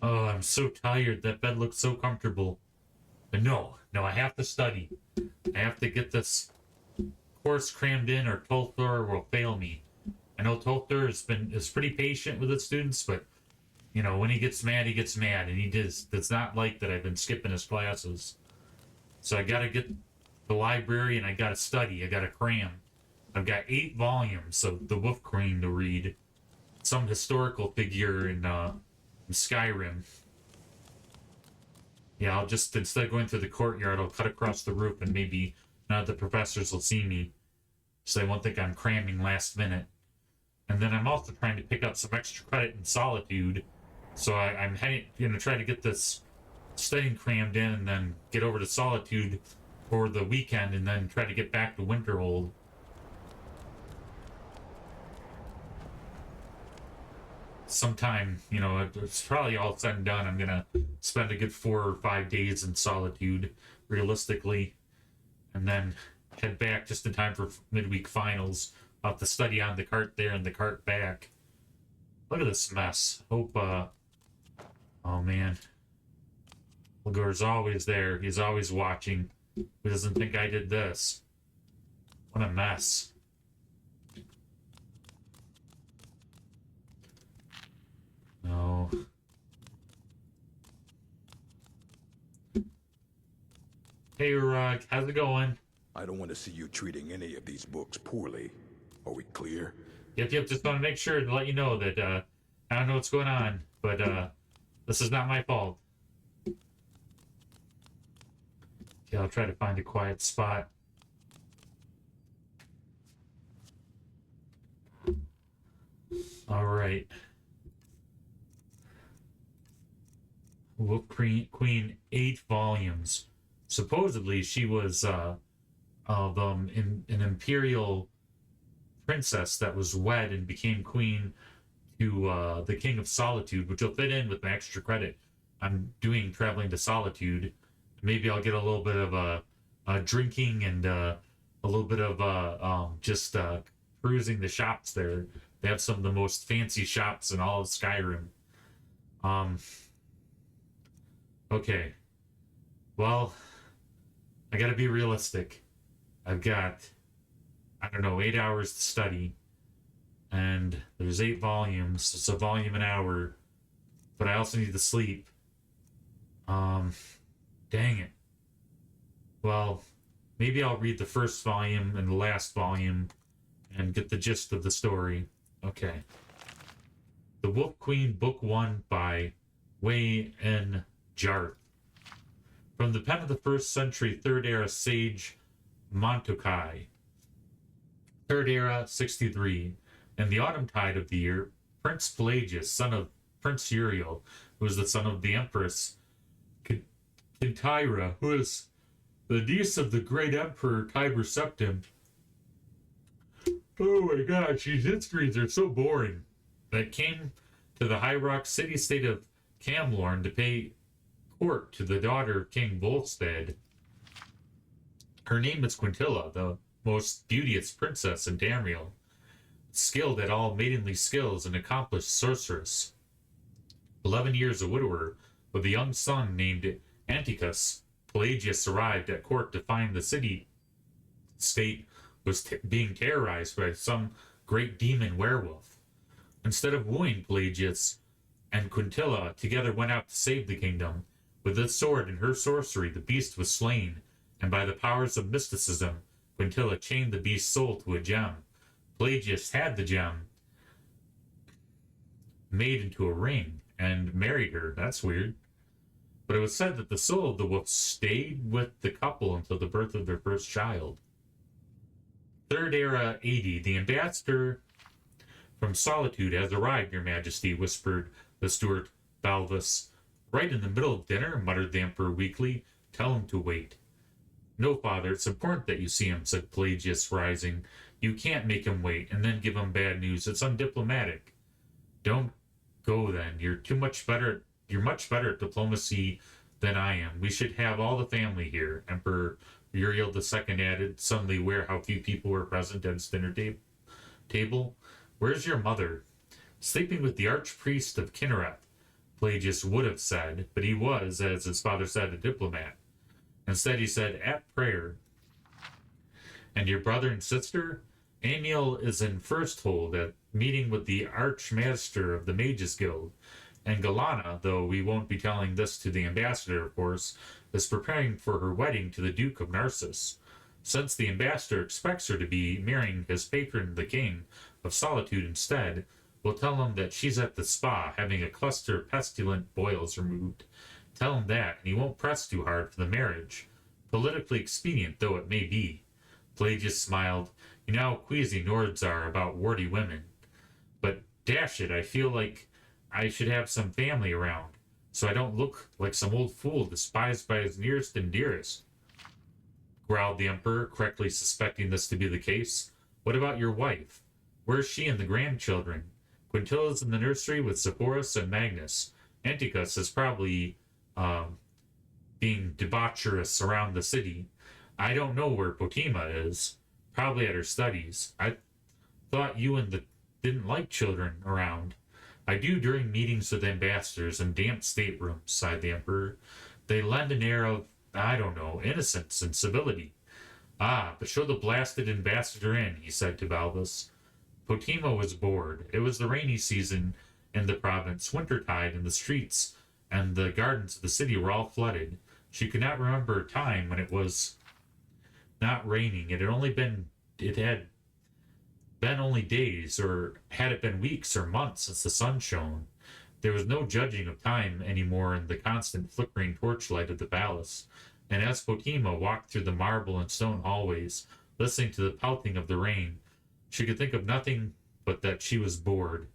Oh, I'm so tired. That bed looks so comfortable. But no, I have to study. I have to get this course crammed in, or Tolthor will fail me. I know Tolthor is pretty patient with his students, but when he gets mad, he gets mad, and he does not like that I've been skipping his classes. So I gotta get the library, and I gotta study. I gotta cram. I've got 8 volumes of the Wolf Queen to read. Some historical figure in Skyrim. Yeah, I'll just, instead of going through the courtyard, I'll cut across the roof, and maybe none of the professors will see me, so they won't think I'm cramming last minute. And then I'm also trying to pick up some extra credit in Solitude, so I'm going to try to get this studying crammed in, and then get over to Solitude for the weekend, and then try to get back to Winterhold. Sometime, it's probably all said and done. I'm gonna spend a good 4 or 5 days in Solitude, realistically, and then head back just in time for midweek finals. I'll have to study on the cart there and the cart back. Look at this mess. Hope, oh man. Ligor's always there. He's always watching. Who doesn't think I did this? What a mess. No. Hey, Rug, how's it going? I don't want to see you treating any of these books poorly. Are we clear? Yep, just want to make sure to let you know that, I don't know what's going on, but, this is not my fault. Okay, I'll try to find a quiet spot. Alright. Wolf Queen, 8 volumes. Supposedly, she was an imperial princess that was wed and became queen to the King of Solitude, which will fit in with my extra credit. I'm doing traveling to Solitude. Maybe I'll get a little bit of a drinking and a little bit of just perusing the shops there. They have some of the most fancy shops in all of Skyrim. Okay. Well, I gotta be realistic. I've got, I don't know, 8 hours to study. And there's 8 volumes. It's a volume an hour. But I also need to sleep. Dang it. Well, maybe I'll read the first volume and the last volume and get the gist of the story. Okay. The Wolf Queen, Book 1 by Wei N. Jarth. From the pen of the 1st century 3rd era sage Montokai. 3rd era 63. In the autumn tide of the year, Prince Pelagius, son of Prince Uriel, who was the son of the Empress Kintyra, who is the niece of the great Emperor Tiber Septim. Oh my god, these histories are so boring. That came to the High Rock city-state of Camlorn to pay court to the daughter of King Volstead. Her name is Quintilla, the most beauteous princess in Tamriel, skilled at all maidenly skills and accomplished sorceress. 11 years a widower, with a young son named Anticus, Pelagius arrived at court to find the city-state was being terrorized by some great demon werewolf. Instead of wooing Pelagius and Quintilla together went out to save the kingdom. With his sword and her sorcery, the beast was slain, and by the powers of mysticism, Quintilla chained the beast's soul to a gem. Pelagius had the gem made into a ring and married her. That's weird. But it was said that the soul of the wolf stayed with the couple until the birth of their first child. 3rd era 80. The ambassador from Solitude has arrived, Your Majesty, whispered the steward Balvus. Right in the middle of dinner, muttered the Emperor weakly. Tell him to wait. No, father, it's important that you see him, said Pelagius, rising. You can't make him wait and then give him bad news. It's undiplomatic. Don't go then. You're much better at diplomacy than I am. We should have all the family here, Emperor Uriel II added, suddenly aware how few people were present at his dinner table. Where's your mother? Sleeping with the archpriest of Kinnereth. Pelagius would have said, but he was, as his father said, a diplomat. Instead, he said, at prayer. And your brother and sister? Amiel is in first hold at meeting with the Archmaster of the Mages Guild. And Galana, though we won't be telling this to the ambassador, of course, is preparing for her wedding to the Duke of Narcissus. Since the ambassador expects her to be marrying his patron, the King of Solitude, instead, we'll tell him that she's at the spa having a cluster of pestilent boils removed. Tell him that, and he won't press too hard for the marriage, politically expedient though it may be. Pelagius smiled. You know how queasy Nords are about warty women. But dash it, I feel like I should have some family around, so I don't look like some old fool despised by his nearest and dearest, growled the Emperor, correctly suspecting this to be the case. What about your wife? Where's she and the grandchildren? Quintilla's in the nursery with Sepphoris and Magnus. Anticus is probably being debaucherous around the city. I don't know where Potima is. Probably at her studies. I thought you and the didn't like children around. I do during meetings with ambassadors and damp staterooms, sighed the Emperor. They lend an air of, I don't know, innocence and civility. Ah, but show the blasted ambassador in, he said to Balbus. Potima was bored. It was the rainy season in the province, wintertide, and the streets and the gardens of the city were all flooded. She could not remember a time when it was not raining. It had been only days, or had it been weeks or months since the sun shone. There was no judging of time anymore in the constant flickering torchlight of the palace, and as Potima walked through the marble and stone hallways, listening to the pelting of the rain, she could think of nothing but that she was bored.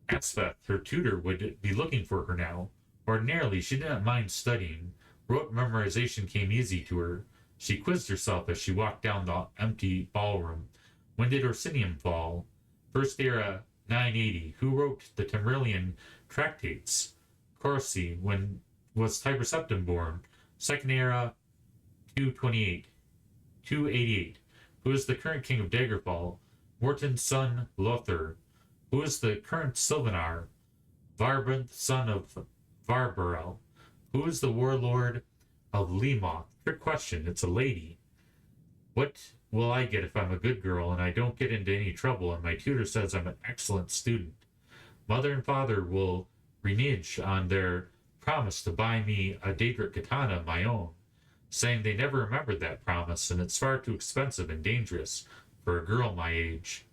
Aspeth, her tutor, would be looking for her now. Ordinarily, she did not mind studying. Rote memorization came easy to her. She quizzed herself as she walked down the empty ballroom. When did Orsinium fall? First era, 980. Who wrote the Temrillian tractates? Corsi. When was Tiber Septim born? Second era, 228. 288. Who is the current king of Daggerfall? Morton's son, Lothar. Who is the current Sylvanar? Varbranth, son of Varbarel. Who is the warlord of Lemoth? Trick question. It's a lady. What will I get if I'm a good girl and I don't get into any trouble and my tutor says I'm an excellent student? Mother and father will renege on their promise to buy me a Daedric katana of my own, saying they never remembered that promise and it's far too expensive and dangerous for a girl my age.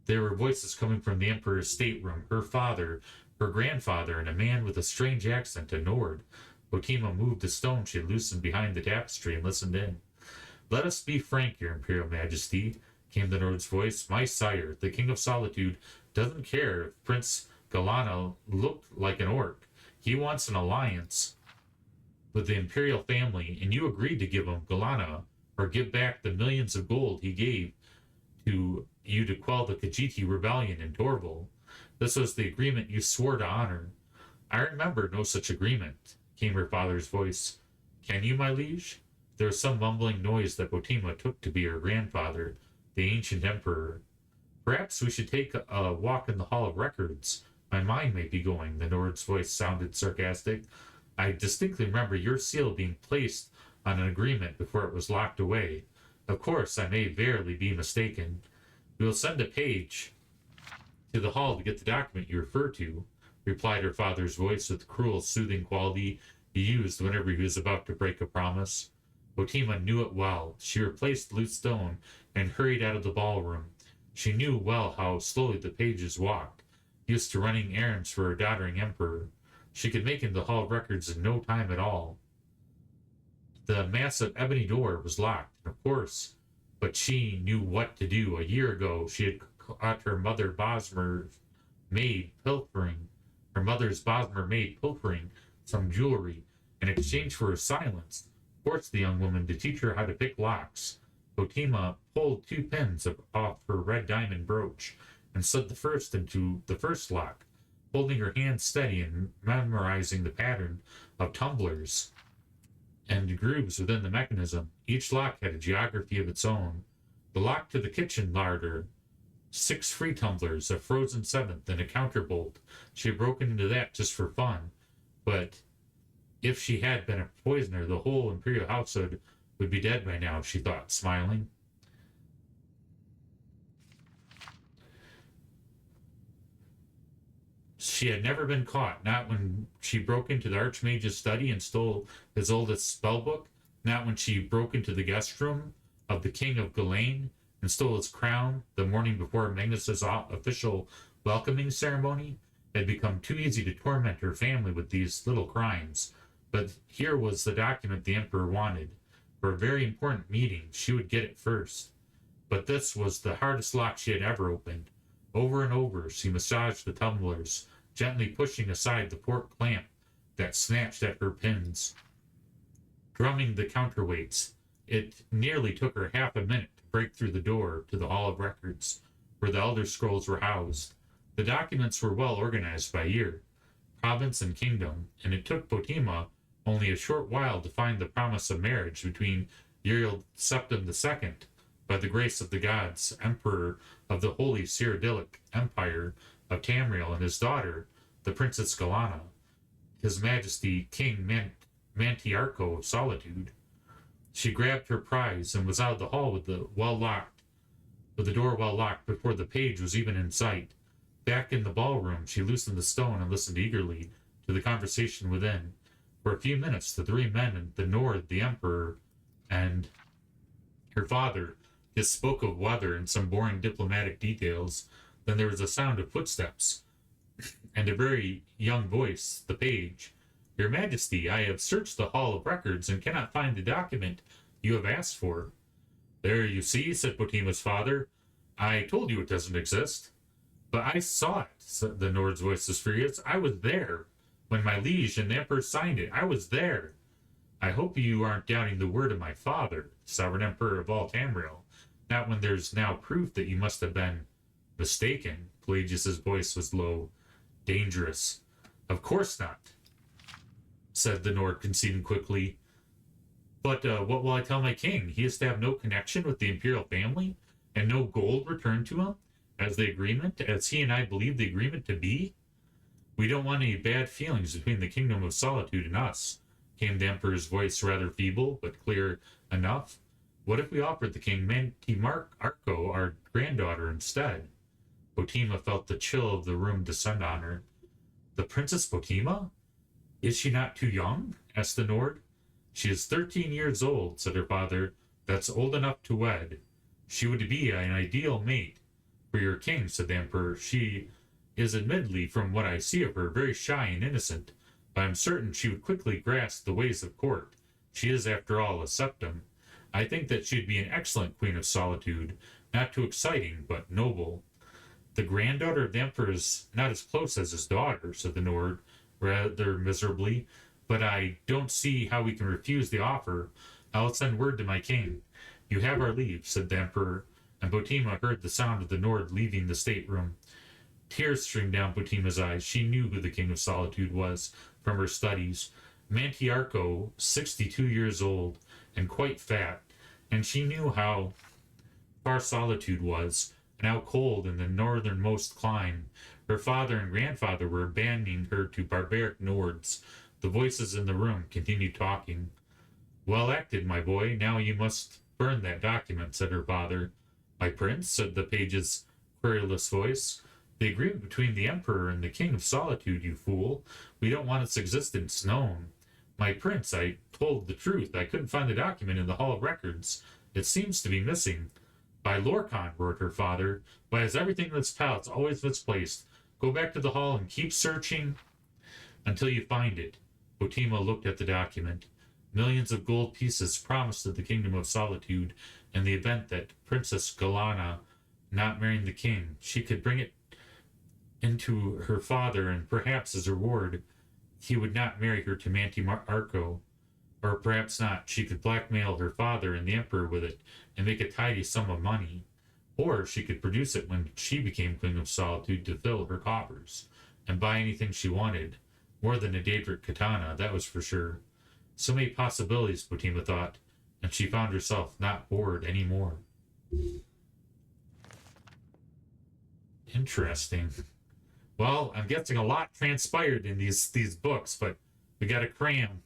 There were voices coming from the Emperor's stateroom, her father, her grandfather, and a man with a strange accent, a Nord. Potima moved the stone she had loosened behind the tapestry and listened in. Let us be frank, your Imperial Majesty, came the Nord's voice. My sire, the King of Solitude, doesn't care if Prince Galana looked like an orc. He wants an alliance with the Imperial family, and you agreed to give him Galana, or give back the millions of gold he gave to you to quell the Khajiit rebellion in Torval. This was the agreement you swore to honor. I remember no such agreement, came her father's voice. Can you, my liege? There was some mumbling noise that Potima took to be her grandfather, the ancient emperor. Perhaps we should take a walk in the Hall of Records. My mind may be going, the Nord's voice sounded sarcastic. I distinctly remember your seal being placed on an agreement before it was locked away. Of course, I may verily be mistaken. We will send a page to the hall to get the document you refer to, replied her father's voice with the cruel, soothing quality he used whenever he was about to break a promise. Potima knew it well. She replaced the loose stone and hurried out of the ballroom. She knew well how slowly the pages walked, used to running errands for her doddering emperor. She could make it to the Hall of Records in no time at all. The massive ebony door was locked, of course, but she knew what to do. A year ago, she had caught her mother's Bosmer maid pilfering some jewelry in exchange for her silence, forced the young woman to teach her how to pick locks. Potima pulled 2 pins off her red diamond brooch and slid the first into the first lock, holding her hand steady and memorizing the pattern of tumblers and grooves within the mechanism. Each lock had a geography of its own. The lock to the kitchen larder 6 free tumblers, a frozen seventh, and a counterbolt. She had broken into that just for fun, but if she had been a poisoner, the whole Imperial household would be dead by now, she thought, smiling. She had never been caught, not when she broke into the Archmage's study and stole his oldest spellbook, not when she broke into the guest room of the King of Ghislaine and stole his crown the morning before Magnus's official welcoming ceremony. It had become too easy to torment her family with these little crimes. But here was the document the Emperor wanted. For a very important meeting, she would get it first. But this was the hardest lock she had ever opened. Over and over, she massaged the tumblers, gently pushing aside the port clamp that snatched at her pins. Drumming the counterweights, it nearly took her half a minute to break through the door to the Hall of Records, where the Elder Scrolls were housed. The documents were well organized by year, province, and kingdom, and it took Botima only a short while to find the promise of marriage between Uriel Septim II, by the grace of the gods, Emperor of the Holy Cyrodiilic Empire of Tamriel, and his daughter, the Princess Galana, His Majesty King Mantiarco of Solitude. She grabbed her prize and was out of the hall with the door well locked before the page was even in sight. Back in the ballroom, she loosened the stone and listened eagerly to the conversation within. For a few minutes, the 3 men and the Nord, the Emperor, and her father just spoke of weather and some boring diplomatic details. Then there was a sound of footsteps, and a very young voice, the page. Your Majesty, I have searched the Hall of Records and cannot find the document you have asked for. There you see, said Botima's father. I told you it doesn't exist. But I saw it, said the Nord's voice was furious. I was there when my liege and the Emperor signed it. I was there. I hope you aren't doubting the word of my father, sovereign Emperor of all Tamriel. Not when there's now proof that you must have been mistaken. Pelagius's voice was low, dangerous. Of course not, said the Nord, conceding quickly. But what will I tell my king? He is to have no connection with the imperial family, and no gold returned to him, as he and I believe the agreement to be? We don't want any bad feelings between the Kingdom of Solitude and us, came the Emperor's voice, rather feeble, but clear enough. What if we offered the king Mantiarco, our granddaughter, instead? Botima felt the chill of the room descend on her. The Princess Botima? Is she not too young? Asked the Nord. She is 13 years old, said her father. That's old enough to wed. She would be an ideal mate for your king, said the Emperor. She is admittedly, from what I see of her, very shy and innocent, but I'm certain she would quickly grasp the ways of court. She is, after all, a septim. I think that she'd be an excellent Queen of Solitude, not too exciting, but noble. The granddaughter of the Emperor is not as close as his daughter, said the Nord, rather miserably, but I don't see how we can refuse the offer. I'll send word to my king. You have our leave, said the Emperor, and Botima heard the sound of the Nord leaving the stateroom. Tears streamed down Botima's eyes. She knew who the King of Solitude was from her studies. Mantiarco, 62 years old, and quite fat, and she knew how far Solitude was, and how cold in the northernmost clime. Her father and grandfather were abandoning her to barbaric Nords. The voices in the room continued talking. Well acted, my boy. Now you must burn that document, said her father. My prince, said the page's querulous voice. The agreement between the Emperor and the King of Solitude, you fool. We don't want its existence known. My prince, I told the truth. I couldn't find the document in the Hall of Records. It seems to be missing. By Lorcan, roared her father. Why is everything in this palace always misplaced? Go back to the hall and keep searching until you find it. Botima looked at the document. Millions of gold pieces promised to the Kingdom of Solitude in the event that Princess Galana not marrying the king. She could bring it into her father, and perhaps as a reward, he would not marry her to Mantiarco. Or perhaps not. She could blackmail her father and the Emperor with it and make a tidy sum of money. Or she could produce it when she became Queen of Solitude to fill her coffers and buy anything she wanted. More than a Daedric katana, that was for sure. So many possibilities, Botima thought, and she found herself not bored anymore. Interesting. Well, I'm guessing a lot transpired in these books, but we gotta cram.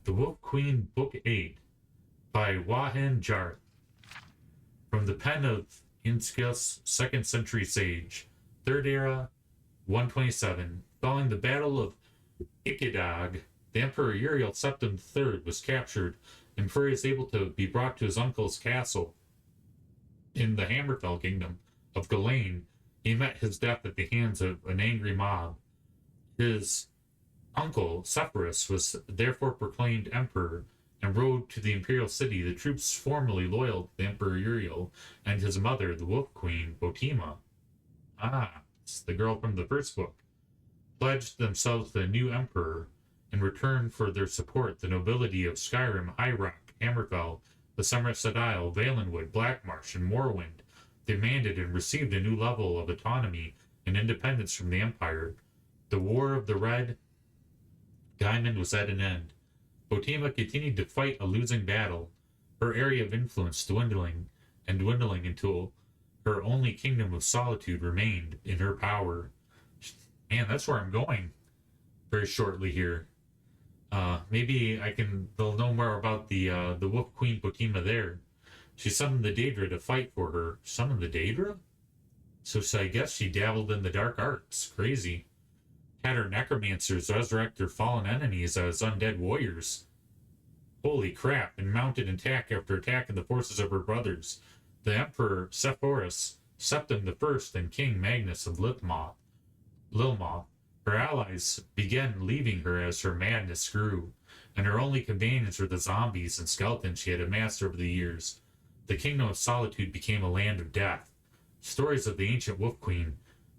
The Wolf Queen, Book 8, by Wahan Jarth, from the pen of Inskias, 2nd century sage, 3rd era, 127. Following the Battle of Ikidag, the Emperor Uriel Septim III was captured, and before he was able to be brought to his uncle's castle in the Hammerfell kingdom of Ghislaine, he met his death at the hands of an angry mob. His uncle, Sepphoris, was therefore proclaimed emperor and rode to the imperial city. The troops formerly loyal to the Emperor Uriel and his mother, the Wolf Queen, Botima, it's the girl from the first book, pledged themselves to the new emperor. In return for their support, the nobility of Skyrim, High Rock, Hammerfell, the Somerset Isle, Valenwood, Blackmarsh, and Morrowind demanded and received a new level of autonomy and independence from the Empire. The War of the Red Diamond was at an end. Botima continued to fight a losing battle, her area of influence dwindling until her only kingdom of solitude remained in her power. Man, that's where I'm going very shortly here. Maybe they'll know more about the Wolf Queen Botima there. She summoned the Daedra to fight for her. Summoned the Daedra? So I guess she dabbled in the dark arts. Crazy. Had her necromancers resurrect their fallen enemies as undead warriors. Holy crap, and mounted attack after attack in the forces of her brothers, the Emperor Sepphoris, Septim I, and King Magnus of Lilmoth. Her allies began leaving her as her madness grew, and her only companions were the zombies and skeletons she had amassed over the years. The Kingdom of Solitude became a land of death. Stories of the ancient Wolf Queen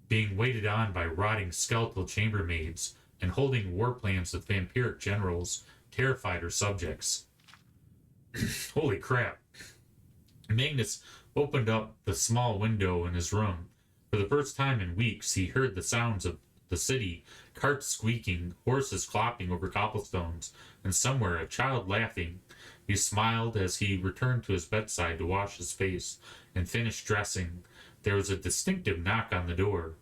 being waited on by rotting skeletal chambermaids and holding war plans with vampiric generals terrified her subjects. Holy crap. Magnus opened up the small window in his room. For the first time in weeks, he heard the sounds of the city, carts squeaking, horses clopping over cobblestones, and somewhere a child laughing. He smiled as he returned to his bedside to wash his face and finish dressing. There was a distinctive knock on the door.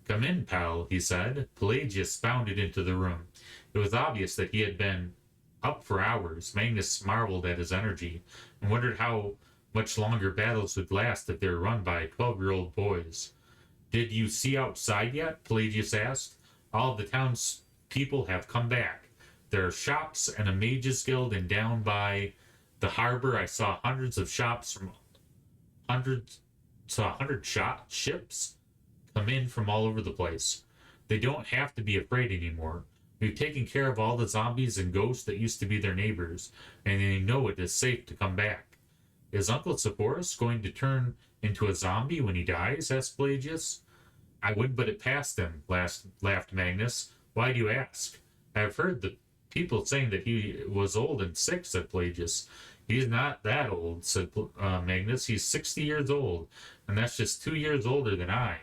"Come in, pal," he said. Pelagius bounded into the room. It was obvious that he had been up for hours. Magnus marveled at his energy and wondered how much longer battles would last if they were run by 12-year-old boys. "Did you see outside yet?" Pelagius asked. "All of the town's people have come back. There are shops and a mages guild, and down by the harbor I saw hundred ships come in from all over the place. They don't have to be afraid anymore. We've taken care of all the zombies and ghosts that used to be their neighbors, and they know it is safe to come back." "Is Uncle Sepphoris going to turn into a zombie when he dies?" asked Pelagius. "I wouldn't put it past him," laughed Magnus. "Why do you ask?" "I've heard the people saying that he was old and sick," said Pelagius. "He's not that old," said Magnus. "He's 60 years old, and that's just 2 years older than I."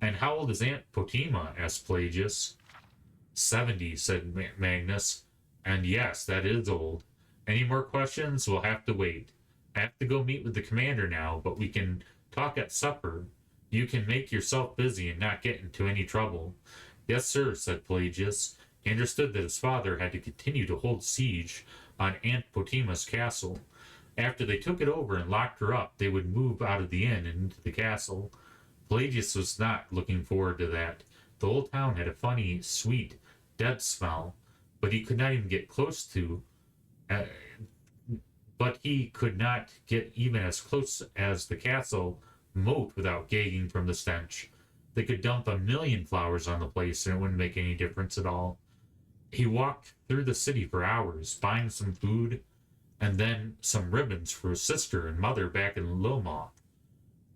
"And how old is Aunt Botima?" asked Pelagius. 70, said Magnus. "And yes, that is old. Any more questions? We'll have to wait. I have to go meet with the commander now, but we can talk at supper. You can make yourself busy and not get into any trouble." "Yes, sir," said Pelagius. He understood that his father had to continue to hold siege on Aunt Botima's castle. After they took it over and locked her up, they would move out of the inn and into the castle. Pelagius was not looking forward to that. The old town had a funny, sweet, dead smell, but he could not even get even as close as the castle moat without gagging from the stench. They could dump 1,000,000 flowers on the place and it wouldn't make any difference at all. He walked through the city for hours, buying some food and then some ribbons for his sister and mother back in Lilmoth.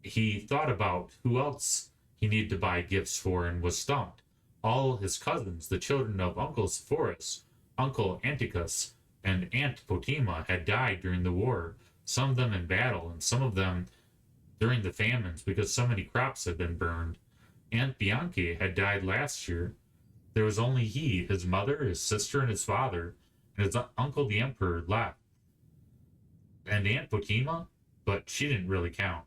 He thought about who else he needed to buy gifts for and was stumped. All his cousins, the children of Uncle Sepphoris, Uncle Anticus, and Aunt Botima, had died during the war, some of them in battle, and some of them during the famines because so many crops had been burned. Aunt Bianchi had died last year. There was only he, his mother, his sister, and his father, and his uncle the emperor left. and Aunt Fatima, but she didn't really count.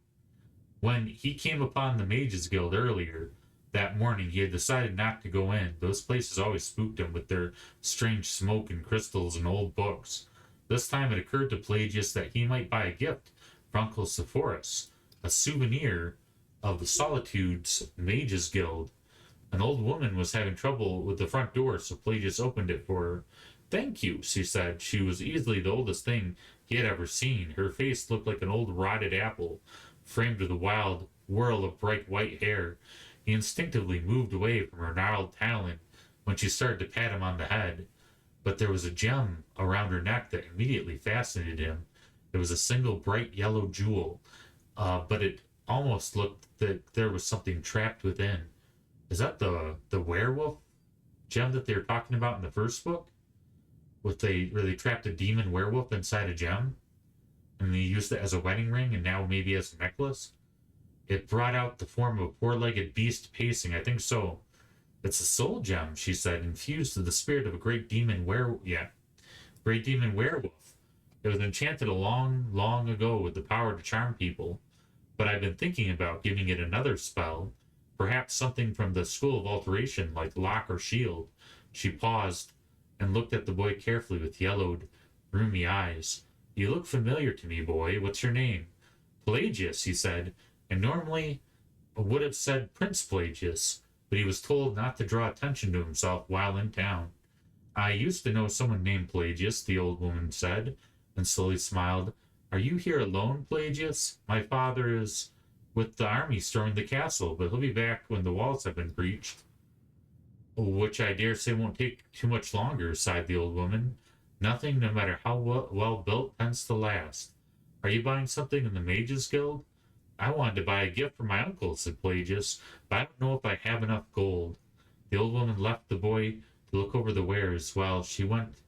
When he came upon the Mages Guild earlier that morning, he had decided not to go in. Those places always spooked him with their strange smoke and crystals and old books. This time it occurred to Pelagius that he might buy a gift for Uncle Sepphoris, a souvenir of the Solitude's Mages Guild. An old woman was having trouble with the front door, so Pelagius opened it for her. Thank you, she said. She was easily the oldest thing he had ever seen. Her face looked like an old rotted apple, framed with a wild whirl of bright white hair. He instinctively moved away from her gnarled talon when she started to pat him on the head. But there was a gem around her neck that immediately fascinated him. It was a single bright yellow jewel, but it almost looked that there was something trapped within. Is that the werewolf gem that they were talking about in the first book? Where they trapped a demon werewolf inside a gem? And they used it as a wedding ring and now maybe as a necklace? It brought out the form of a four-legged beast pacing. I think so. It's a soul gem, she said, infused with the spirit of a great demon werewolf. It was enchanted a long, long ago with the power to charm people. But I've been thinking about giving it another spell. Perhaps something from the School of Alteration, like Lock or Shield. She paused and looked at the boy carefully with yellowed, rheumy eyes. You look familiar to me, boy. What's your name? Pelagius, he said, and normally would have said Prince Pelagius, but he was told not to draw attention to himself while in town. I used to know someone named Pelagius, the old woman said, and slowly smiled. Are you here alone, Pelagius? My father is with the army storming the castle, but he'll be back when the walls have been breached. Which I dare say won't take too much longer, sighed the old woman. Nothing, no matter how well built, tends to last. Are you buying something in the Mages Guild? I wanted to buy a gift for my uncle, said Pelagius, but I don't know if I have enough gold. The old woman left the boy to look over the wares while she went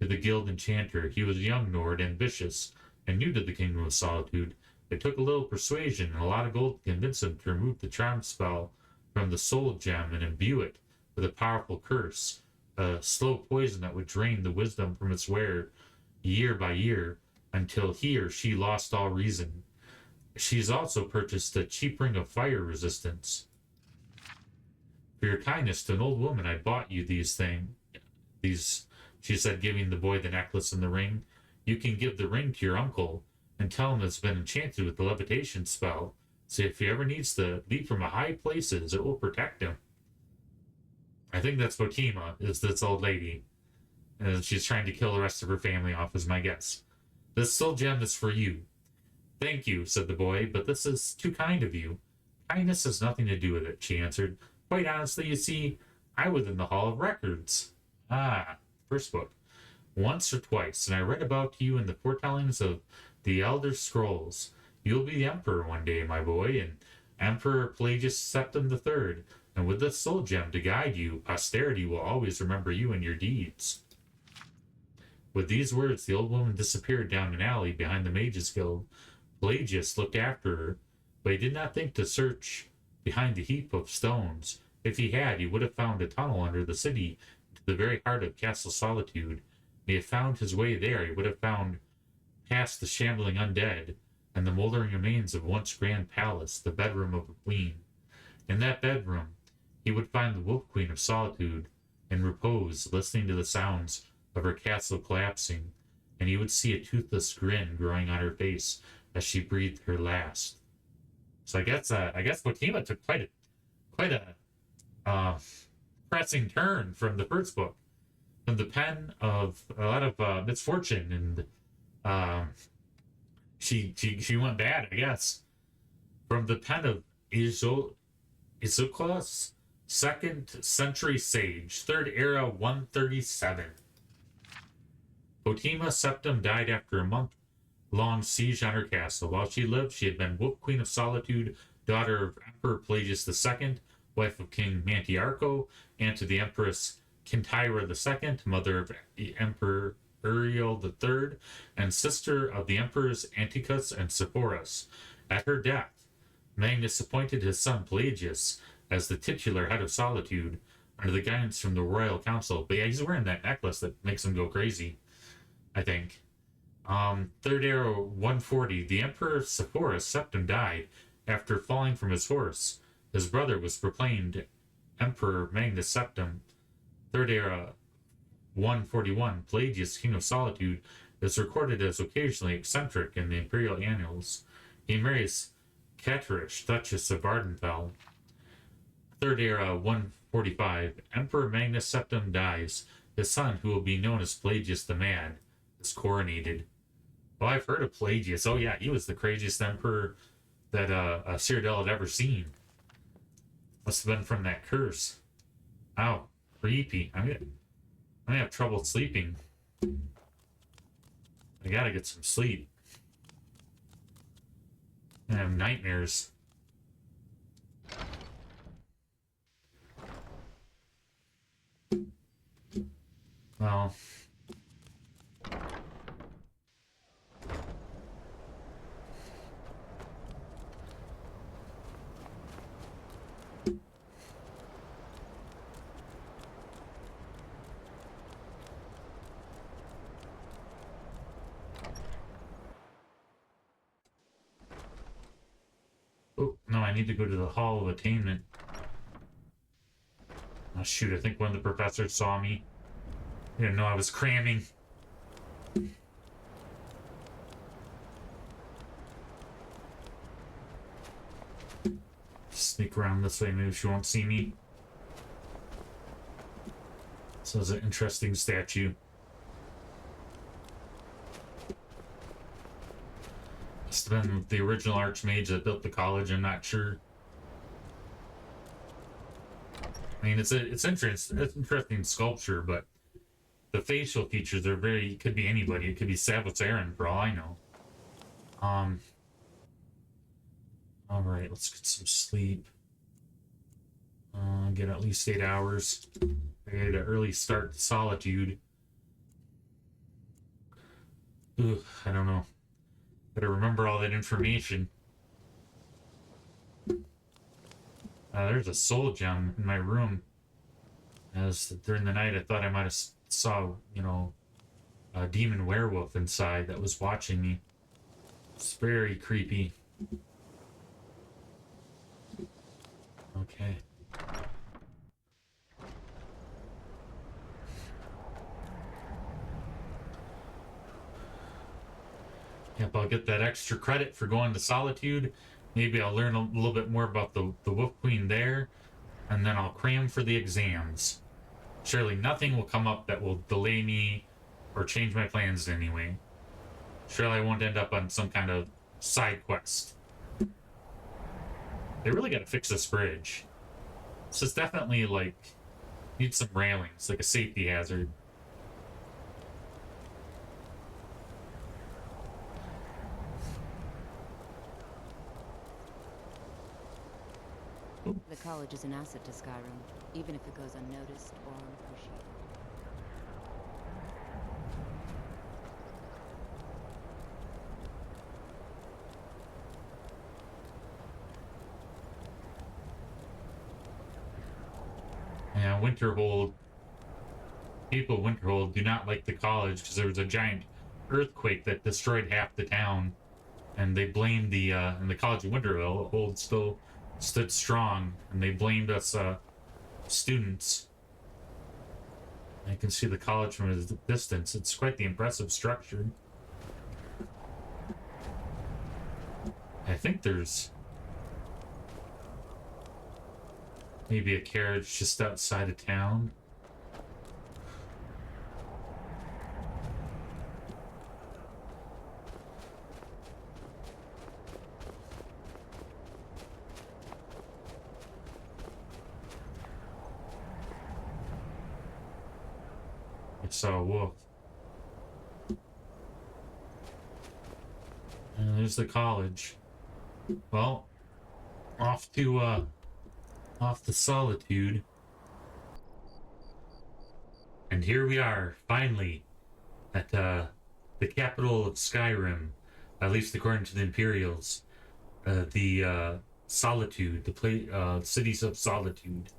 to the guild enchanter. He was a young Nord, ambitious, and new to the Kingdom of Solitude. It took a little persuasion and a lot of gold to convince him to remove the charm spell from the soul gem and imbue it with a powerful curse, a slow poison that would drain the wisdom from its wearer year by year until he or she lost all reason. She's also purchased a cheap ring of fire resistance. For your kindness to an old woman, I bought you these, she said, giving the boy the necklace and the ring. You can give the ring to your uncle and tell him it's been enchanted with the levitation spell, so if he ever needs to leap from high places, it will protect him. I think that's Fatima, is this old lady. And she's trying to kill the rest of her family off, is my guess. This soul gem is for you. Thank you, said the boy, but this is too kind of you. Kindness has nothing to do with it, she answered. Quite honestly, you see, I was in the Hall of Records. Ah, first book. Once or twice, and I read about you in the foretellings of the Elder Scrolls. You'll be the Emperor one day, my boy, and Emperor Pelagius Septim III, and with this soul gem to guide you, posterity will always remember you and your deeds. With these words, the old woman disappeared down an alley behind the Mages Guild. Pelagius looked after her, but he did not think to search behind the heap of stones. If he had, he would have found a tunnel under the city to the very heart of Castle Solitude. If he had found his way there, he would have found past the shambling undead and the moldering remains of once grand palace, the bedroom of a queen. In that bedroom, he would find the Wolf Queen of Solitude in repose, listening to the sounds of her castle collapsing, and he would see a toothless grin growing on her face as she breathed her last. So I guess Fatima took quite a pressing turn from the first book, from the pen of a lot of misfortune, and she went bad, I guess, from the pen of Isoclus, 2nd century sage, 3rd era, 137. Fatima Septim died after a month-long siege on her castle. While she lived, she had been Wolf Queen of Solitude, daughter of Emperor Pelagius II, wife of King Mantiarco, aunt to the Empress Kintyra II, mother of Emperor Uriel III, and sister of the Emperors Anticus and Sepphoris. At her death, Magnus appointed his son Pelagius as the titular head of Solitude, under the guidance from the royal council. But yeah, he's wearing that necklace that makes him go crazy, I think. Third era 140. The Emperor Sepphoris Septim died after falling from his horse. His brother was proclaimed Emperor Magnus Septim. Third era 141. Pelagius, King of Solitude, is recorded as occasionally eccentric in the imperial annals. He marries Catarish, Duchess of Vardenfell. Third era 145. Emperor Magnus Septim dies. His son, who will be known as Pelagius the Mad, is coronated. Oh, I've heard of Pelagius. Oh yeah, he was the craziest emperor that Cyrodiil had ever seen. Must have been from that curse. Ow, creepy. I'm gonna have trouble sleeping. I gotta get some sleep. I have nightmares. Well, oh no, I need to go to the Hall of Attainment. Oh shoot, I think one of the professors saw me. He didn't know I was cramming. Sneak around this way, maybe she won't see me. So it's an interesting statue. Must have been the original Archmage that built the college, I'm not sure. I mean, it's interesting sculpture, but the facial features are very, it could be anybody. It could be Savos Aaron for all I know. Alright, let's get some sleep. Get at least 8 hours. I had an early start to Solitude. Ugh, I don't know. Gotta remember all that information. There's a soul gem in my room. As during the night, I thought I might have saw, you know, a demon werewolf inside that was watching me. It's very creepy. Okay. Yep, I'll get that extra credit for going to Solitude. Maybe I'll learn a little bit more about the Wolf Queen there, and then I'll cram for the exams. Surely nothing will come up that will delay me or change my plans in any way. Surely I won't end up on some kind of side quest. They really gotta fix this bridge. This is definitely, like, needs some railings, like a safety hazard. The college is an asset to Skyrim, even if it goes unnoticed or unappreciated. Yeah, Winterhold. People of Winterhold do not like the college because there was a giant earthquake that destroyed half the town. And they blamed and the College of Winterhold still stood strong, and they blamed us, students. I can see the college from a distance. It's quite the impressive structure. I think there's maybe a carriage just outside of town. I saw a wolf. And there's the college. Well, off to Solitude. And here we are, finally, at the capital of Skyrim, at least according to the Imperials. Solitude, cities of Solitude.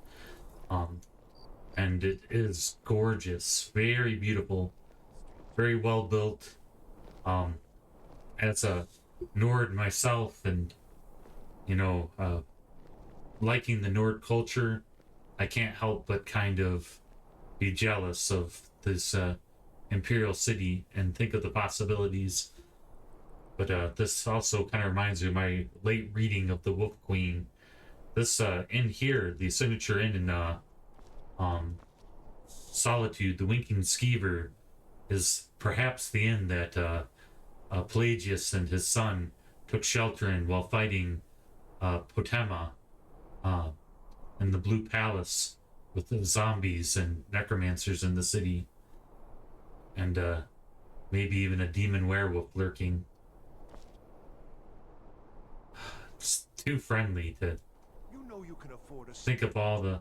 And it is gorgeous, very beautiful, very well built. Um, as a Nord myself, and liking the Nord culture, I can't help but kind of be jealous of this imperial city and think of the possibilities. But this also kind of reminds me of my late reading of the Wolf Queen. This inn here, the signature inn in um, Solitude, the Winking Skeever, is perhaps the inn that Pelagius and his son took shelter in while fighting Potema uh, in the Blue Palace with the zombies and necromancers in the city, and maybe even a demon werewolf lurking. It's too friendly to You can afford a think of all the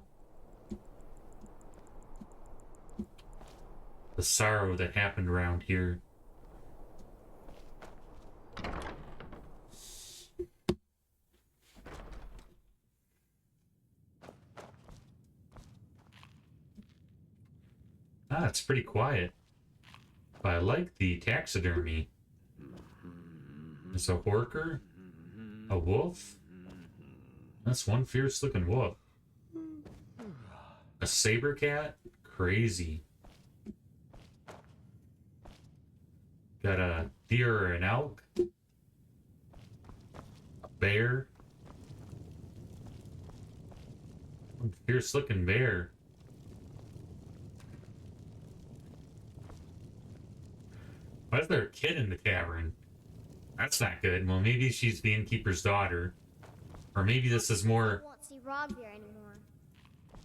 sorrow that happened around here. It's pretty quiet. But I like the taxidermy. There's a horker, a wolf. That's one fierce looking wolf. A saber cat? Crazy. Got a deer or an elk. A bear. One fierce looking bear. Why is there a kid in the tavern? That's not good. Well, maybe she's the innkeeper's daughter. Or maybe this is more... I won't see Rob here anymore.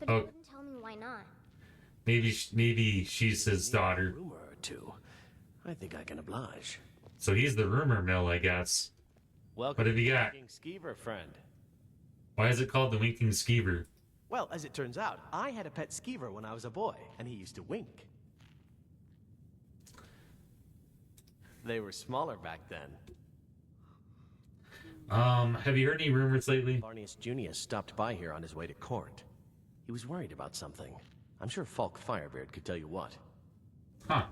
But Oh. he wouldn't tell me why not. Maybe she's his daughter. Rumor or two. I think I can oblige. So he's the rumor mill, I guess. Welcome What have you got? King Skeever, friend. Why is it called the Winking Skeever? Well, as it turns out, I had a pet skeever when I was a boy, and he used to wink. They were smaller back then. Have you heard any rumors lately? Barnius Junius stopped by here on his way to court. He was worried about something. I'm sure Falk Firebeard could tell you what. Huh.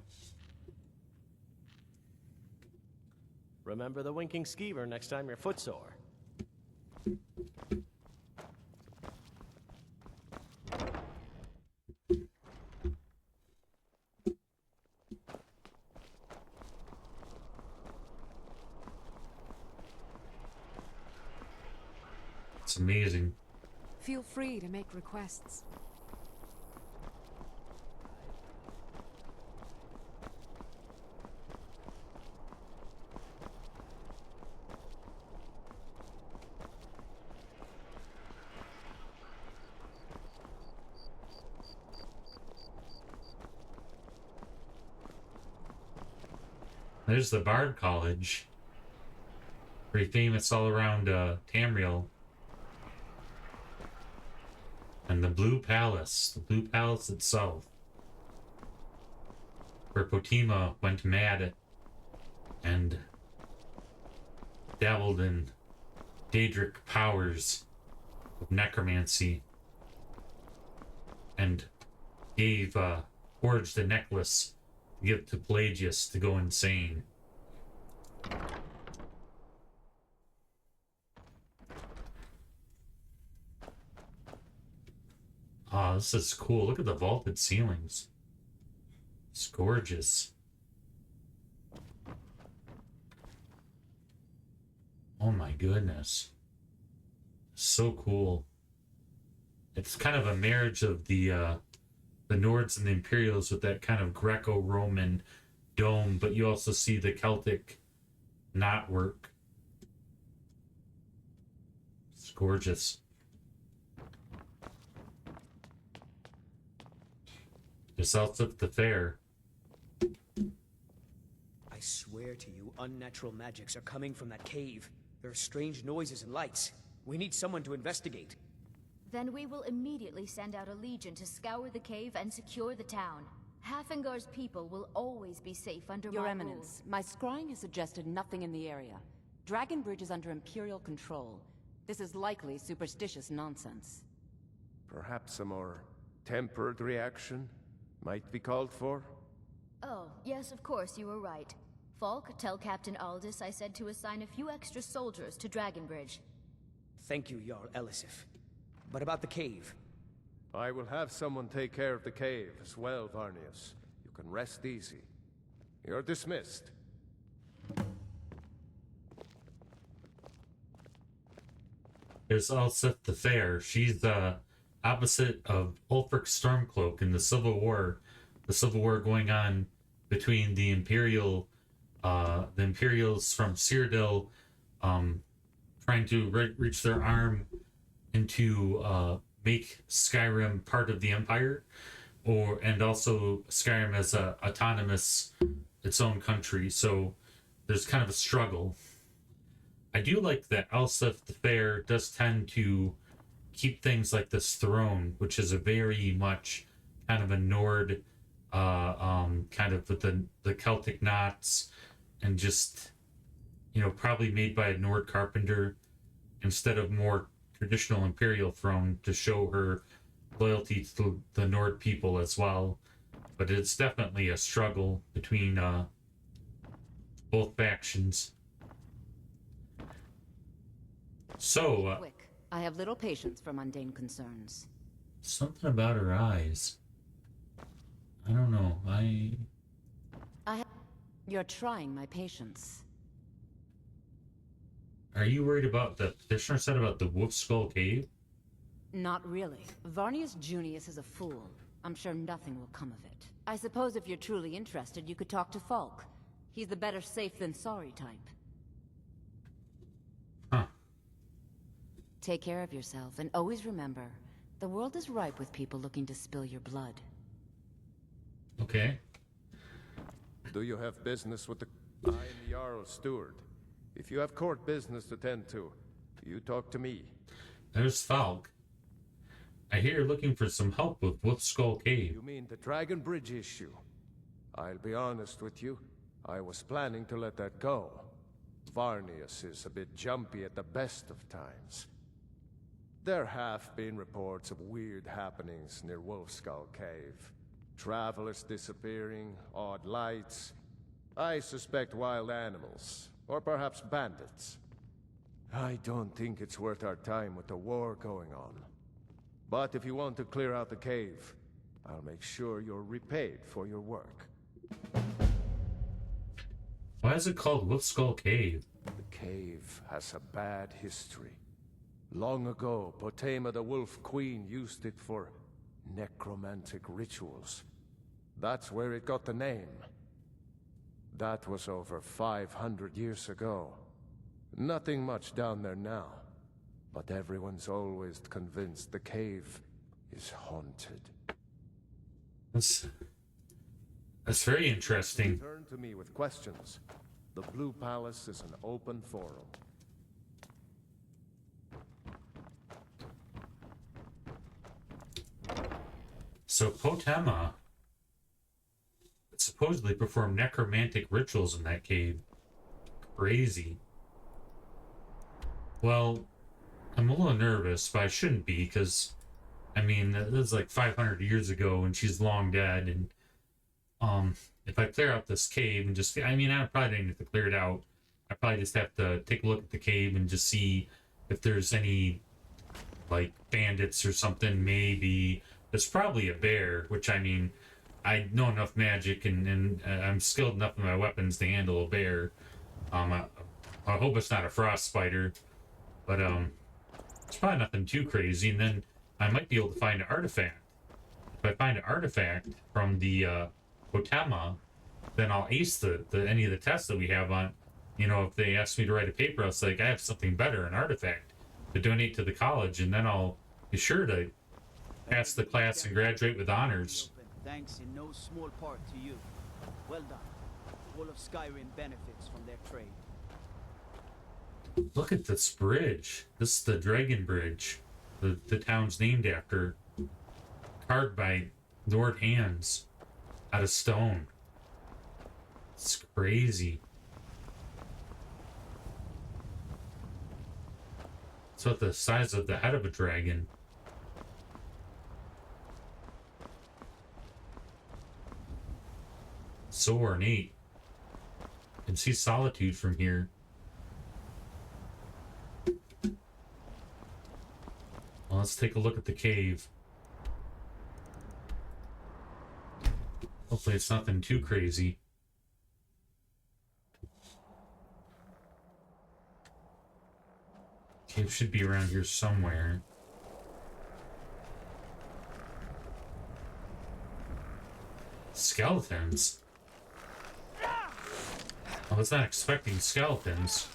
Remember the winking skeever next time you're footsore. It's amazing. Feel free to make requests. There's the Bard College. Pretty famous all around Tamriel. And the Blue Palace. The Blue Palace itself. Where Potema went mad and dabbled in Daedric powers of necromancy. And gave, forged a necklace to give to Pelagius to go insane. Oh, this is cool. Look at the vaulted ceilings. It's gorgeous. Oh my goodness. So cool. It's kind of a marriage of the Nords and the Imperials with that kind of Greco-Roman dome, but you also see the Celtic knotwork. It's gorgeous. Just outside the fair. I swear to you, unnatural magics are coming from that cave. There are strange noises and lights. We need someone to investigate. Then we will immediately send out a legion to scour the cave and secure the town. Hafengar's people will always be safe under Your my Eminence, my scrying has suggested nothing in the area. Dragon Bridge is under Imperial control. This is likely superstitious nonsense. Perhaps a more tempered reaction might be called for? Oh, yes, of course, you were right. Falk, tell Captain Aldous I said to assign a few extra soldiers to Dragonbridge. Thank you, Jarl Elisif. But about the cave? I will have someone take care of the cave as well, Varnius. You can rest easy. You're dismissed. There's Elsif the Fair. She's the opposite of Ulfric Stormcloak in the Civil War. The Civil War going on between the Imperials from Cyrodiil, trying to reach their arm and to make Skyrim part of the Empire, and also Skyrim as a autonomous, its own country. So there's kind of a struggle. I do like that Elsif the Fair does tend to keep things like this throne, which is a very much kind of a Nord, kind of with the Celtic knots, and just, probably made by a Nord carpenter instead of more traditional imperial throne to show her loyalty to the Nord people as well. But it's definitely a struggle between both factions. So, Quick. I have little patience for mundane concerns. something about her eyes. I don't know. You're trying my patience. Are you worried about the petitioner said about the Wolf Skull Cave? Not really. Varnius Junius is a fool. I'm sure nothing will come of it. I suppose if you're truly interested, you could talk to Falk. He's the better safe than sorry type. Huh. Take care of yourself, and always remember, the world is ripe with people looking to spill your blood. Okay. Do you have business with I am the Jarl's steward. If you have court business to tend to, you talk to me. There's Falk. I hear you're looking for some help with Wolf Skull Cave. You mean the Dragon Bridge issue? I'll be honest with you. I was planning to let that go. Varnius is a bit jumpy at the best of times. There have been reports of weird happenings near Wolfskull Cave. Travelers disappearing, odd lights. I suspect wild animals, or perhaps bandits. I don't think it's worth our time with the war going on. But if you want to clear out the cave, I'll make sure you're repaid for your work. Why is it called Wolf Skull Cave? The cave has a bad history. Long ago, Potema the Wolf Queen used it for necromantic rituals. That's where it got the name. That was over 500 years ago. Nothing much down there now. But everyone's always convinced the cave is haunted. That's very interesting. Turn to me with questions. The Blue Palace is an open forum. So Potema supposedly performed necromantic rituals in that cave. Crazy. Well, I'm a little nervous, but I shouldn't be, because, I mean, that was like 500 years ago, and she's long dead, and, if I clear out this cave and just, I mean, I probably don't have to clear it out. I probably just have to take a look at the cave and just see if there's any, like, bandits or something, maybe. There's probably a bear, which, I mean, I know enough magic, and I'm skilled enough in my weapons to handle a bear. I hope it's not a frost spider, but, it's probably nothing too crazy, and then I might be able to find an artifact. If I find an artifact from the, Potema, then I'll ace any of the tests that we have on, if they ask me to write a paper, I'll say, like, I have something better, an artifact, to donate to the college, and then I'll be sure to pass the class and graduate with honors. Thanks in no small part to you. Well done. All of Skyrim benefits from their trade. Look at this bridge. This is the Dragon Bridge. The town's named after. Carved by Nord hands. Out of stone. It's crazy. It's about the size of the head of a dragon. So ornate. can see Solitude from here. Well, let's take a look at the cave. Hopefully it's nothing too crazy. Cave should be around here somewhere. Skeletons? I was not expecting skeletons.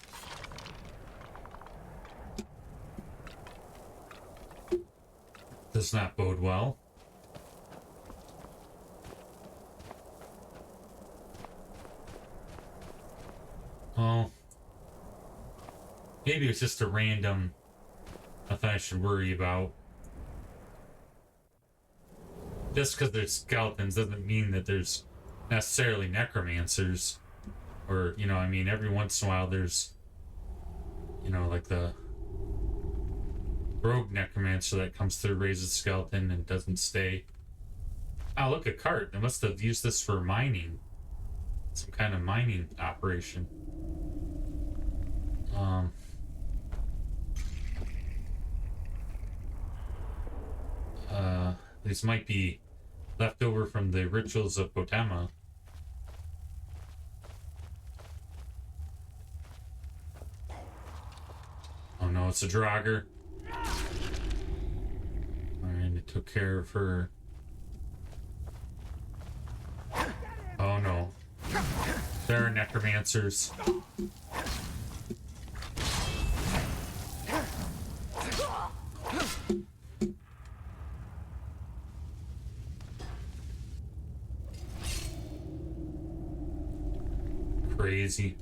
Does not bode well. Well, maybe it's just a random nothing I should worry about. Just because there's skeletons doesn't mean that there's necessarily necromancers. Or, you know, I mean, every once in a while there's, you know, like the rogue necromancer that comes through, raises a skeleton, and doesn't stay. Oh, look, a cart. They must have used this for mining. Some kind of mining operation. These might be left over from the rituals of Potema. Oh no, it's a Draugr. Alright, it took care of her. Oh no. There are necromancers. Crazy.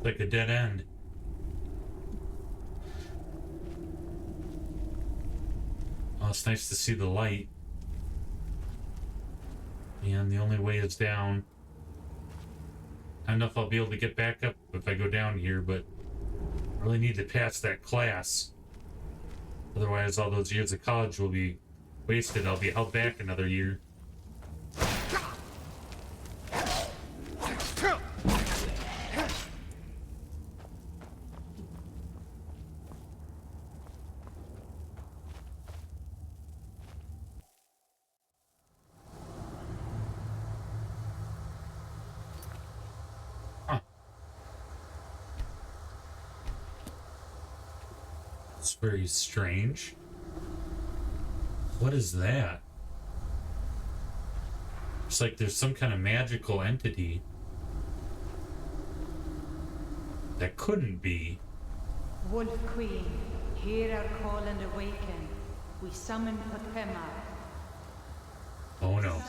Like a dead end. Oh, it's nice to see the light. And the only way is down. I don't know if I'll be able to get back up if I go down here, but I really need to pass that class. Otherwise, all those years of college will be wasted. I'll be held back another year. It's very strange. What is that? It's like there's some kind of magical entity that couldn't be. Wolf Queen, hear our call and awaken. We summon Potema. Oh no.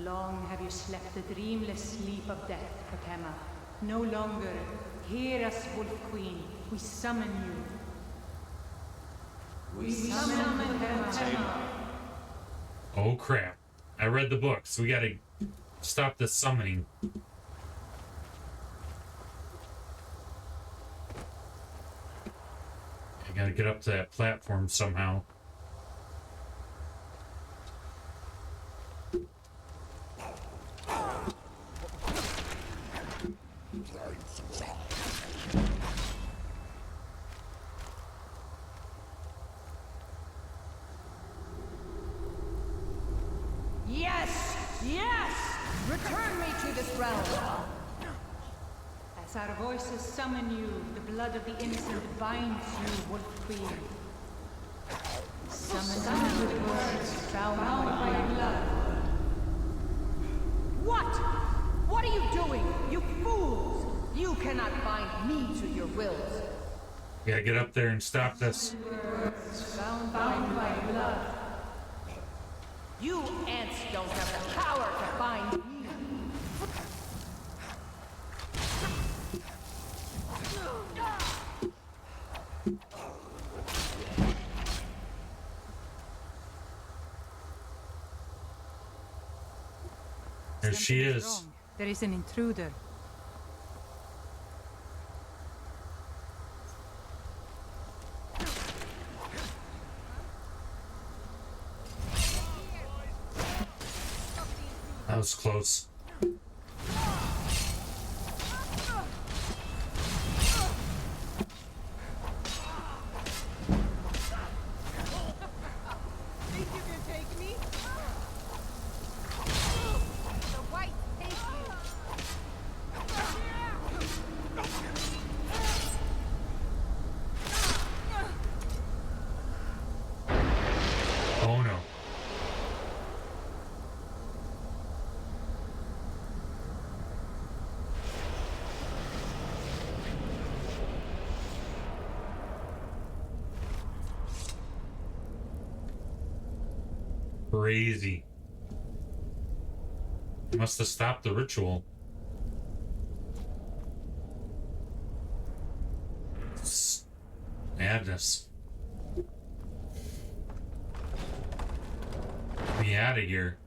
Long have you slept the dreamless sleep of death, Potema. No longer. Hear us, Wolf Queen. We summon you. We summon Potema. Oh crap. I read the books. We gotta stop this summoning. I gotta get up to that platform somehow. Yes! Yes! Return me to this realm! As our voices summon you, the blood of the innocent binds you, Wolf Queen. Summon with words bound by your blood. What? What are you doing? You fools! You cannot bind me to your wills. Gotta get up there and stop this. Bound by blood. You ants don't have the power to bind me. There she Something is. wrong. There is an intruder. That was close. Oh no. Crazy. Must have stopped the ritual. Madness. Be out of here.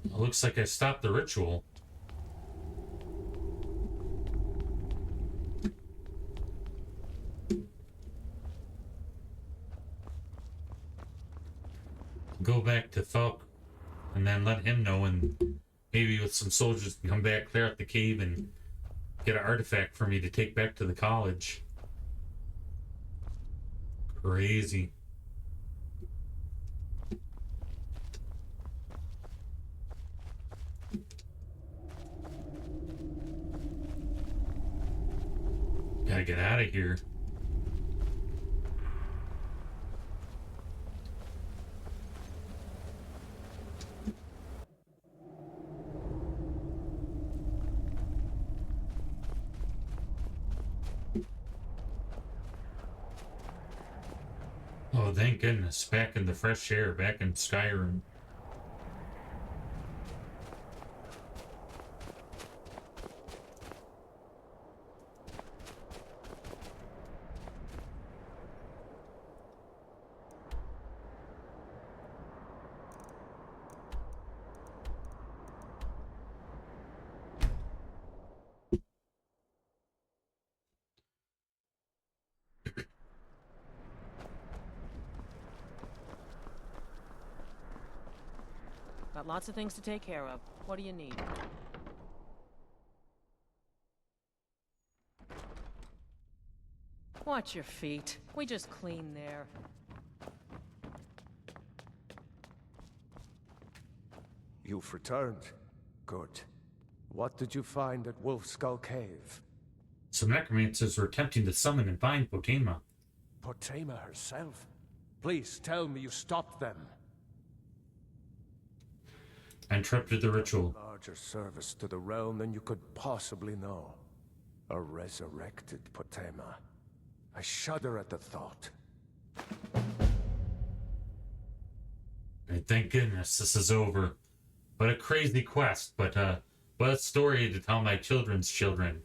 It looks like I stopped the ritual. Go back to Falk and then let him know, and maybe with some soldiers can come back, clear out the cave, and get an artifact for me to take back to the college. Crazy. Gotta get out of here. Oh, thank goodness. Back in the fresh air, back in Skyrim. Got lots of things to take care of. What do you need? Watch your feet. We just cleaned there. You've returned. Good. What did you find at Wolf Skull Cave? Some necromancers were attempting to summon and bind Potema. Potema herself? Please tell me you stopped them. I interrupted the ritual. Larger service to the realm than you could possibly know. A resurrected Potema. I shudder at the thought. And thank goodness this is over. What a crazy quest, but a story to tell my children's children.